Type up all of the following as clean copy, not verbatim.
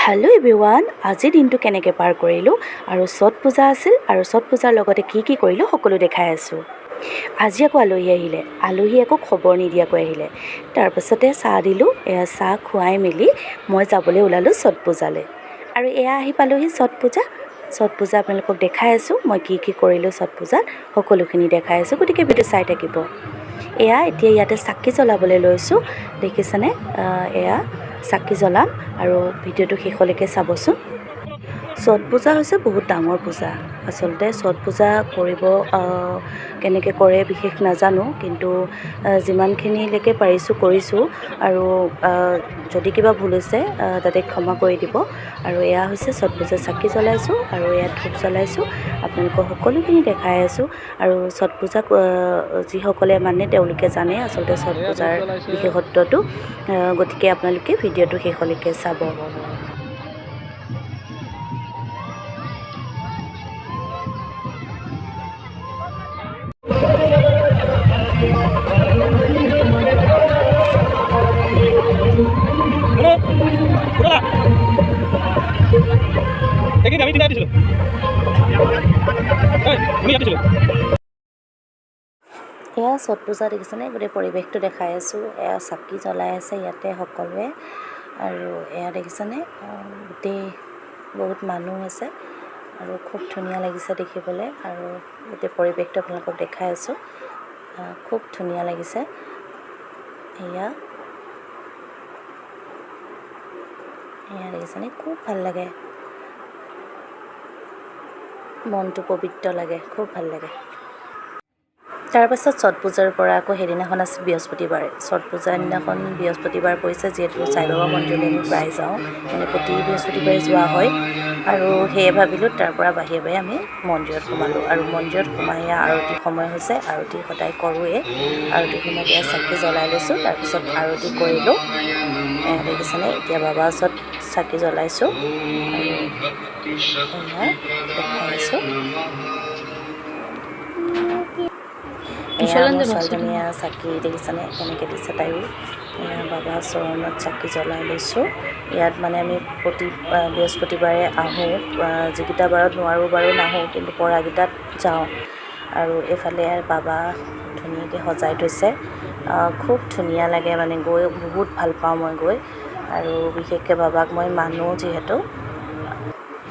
Hello' everyone, আজিৰ দিনটো কেনেকৈ পাৰ কৰিলোঁ আৰু ছট পূজা আছিল আৰু ছট পূজাৰ লগতে কি কৰিলোঁ সকলো দেখাই আছোঁ। আজি আকৌ আলহী একো খবৰ নিদিয়াকৈ আহিলে। তাৰপাছতে চাহ দিলোঁ, চাহ খুৱাই মেলি মই যাবলৈ ওলালোঁ ছট পূজালৈ। আৰু এয়া আহি পালোহি ছট পূজা আপোনালোকক দেখাই আছোঁ। মই কি কৰিলোঁ ছট পূজাত সকলোখিনি দেখাই আছোঁ, গতিকে ভিডিঅ' চাই থাকিব। এতিয়া ইয়াতে চাকি জ্বলাবলৈ লৈছোঁ, দেখিছেনে? এয়া চাকি জ্বলাম আৰু ভিডিঅ'টো শেষলৈকে চাবচোন। ছট পূজা হৈছে বহুত ডাঙৰ পূজা। আচলতে ছট পূজা কৰিব কেনেকৈ কৰে বিশেষ নাজানো, কিন্তু যিমানখিনিলৈকে পাৰিছোঁ কৰিছোঁ। আৰু যদি কিবা ভুল হৈছে তাতে ক্ষমা কৰি দিব। আৰু এয়া হৈছে ছট পূজা, চাকি জ্বলাইছোঁ আৰু এয়া ধূপ জ্বলাইছোঁ, আপোনালোকক সকলোখিনি দেখাই আছোঁ। আৰু ছট পূজাক যিসকলে মানে তেওঁলোকে জানে আচলতে ছট পূজাৰ বিশেষত্বটো, গতিকে আপোনালোকে ভিডিঅ'টো শেষলৈকে চাব। এয়া ছট পূজা দেখিছেনে? গোটেই পৰিৱেশটো দেখাই আছোঁ। এয়া চাকি জ্বলাই আছে ইয়াতে সকলোৱে। আৰু এয়া দেখিছেনে? গোটেই বহুত মানুহ আছে আৰু খুব ধুনীয়া লাগিছে দেখিবলৈ। আৰু গোটেই পৰিৱেশটো আপোনালোকক দেখাই আছোঁ, খুব ধুনীয়া লাগিছে। এয়া দেখিছেনে? খুব ভাল লাগে, মনটো পবিত্ৰ লাগে, খুব ভাল লাগে। তাৰপাছত ছট পূজাৰ পৰা আকৌ সেইদিনাখন আছিল বৃহস্পতিবাৰে। ছট পূজাৰ দিনাখন বৃহস্পতিবাৰ পৰিছে, যিহেতু সাই বাবা মন্দিৰলৈ আমি প্ৰায় যাওঁ, মানে প্ৰতি বৃহস্পতিবাৰে যোৱা হয়। আৰু সেয়ে ভাবিলোঁ তাৰপৰা বাহিৰে আমি মন্দিৰত সোমালোঁ। আৰু মন্দিৰত সোমাই আৰতিৰ সময় হৈছে, আৰতি সদায় কৰোঁৱেই। আৰতিৰ সময়ত এয়া চাকি জ্বলাই লৈছোঁ, তাৰপিছত আৰতি কৰিলোঁ। দেখিছেনে? এতিয়া বাবাৰ ওচৰত চাকি জ্বলাইছোঁ আৰু দেখাই আছোঁ। এয়া মোৰ ছোৱালীজনীয়ে চাকি দেখিছেনে কেনেকৈ দিছে তাইও। বাবাৰ চৰণত চাকি জ্বলাই লৈছোঁ। ইয়াত মানে আমি প্ৰতি বৃহস্পতিবাৰে আহোঁ, যিকেইটা বাৰত নোৱাৰোঁ বাৰু নাহোঁ, কিন্তু পৰাকেইটাত যাওঁ। আৰু এইফালে বাবা ধুনীয়াকৈ সজাই থৈছে, খুব ধুনীয়া লাগে মানে গৈ, বহুত ভাল পাওঁ মই গৈ। আৰু বিশেষকৈ বাবাক মই মানো যিহেতু।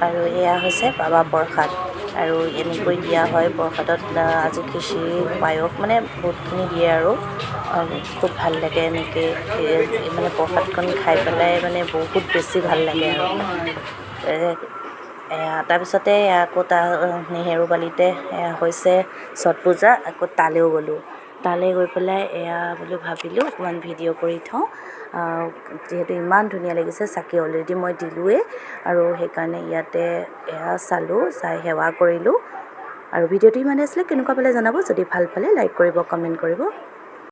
আৰু এয়া হৈছে বাবা প্ৰসাদ, আৰু এনেকৈ দিয়া হয় প্ৰসাদত। আজি খিচিৰি, পায়স মানে বহুতখিনি দিয়ে আৰু খুব ভাল লাগে এনেকৈ। মানে প্ৰসাদকণ খাই পেলাই মানে বহুত বেছি ভাল লাগে আৰু। তাৰপিছতে আকৌ নেহেৰুবালিতে হৈছে ছট পূজা, আকৌ তালৈও গ'লোঁ। তালৈ গৈ পেলাই বোলো ভাবিলোঁ অকণমান ভিডিঅ' কৰি থওঁ, যিহেতু ইমান ধুনীয়া লাগিছে। চাকি অলৰেডি মই দিলোঁৱেই, আৰু সেইকাৰণে ইয়াতে চালোঁ, চাই সেৱা কৰিলোঁ। আৰু ভিডিঅ'টো ইমানেই আছিলে, কেনেকুৱা পালে জনাব। যদি ভাল পালে লাইক কৰিব, কমেণ্ট কৰিব।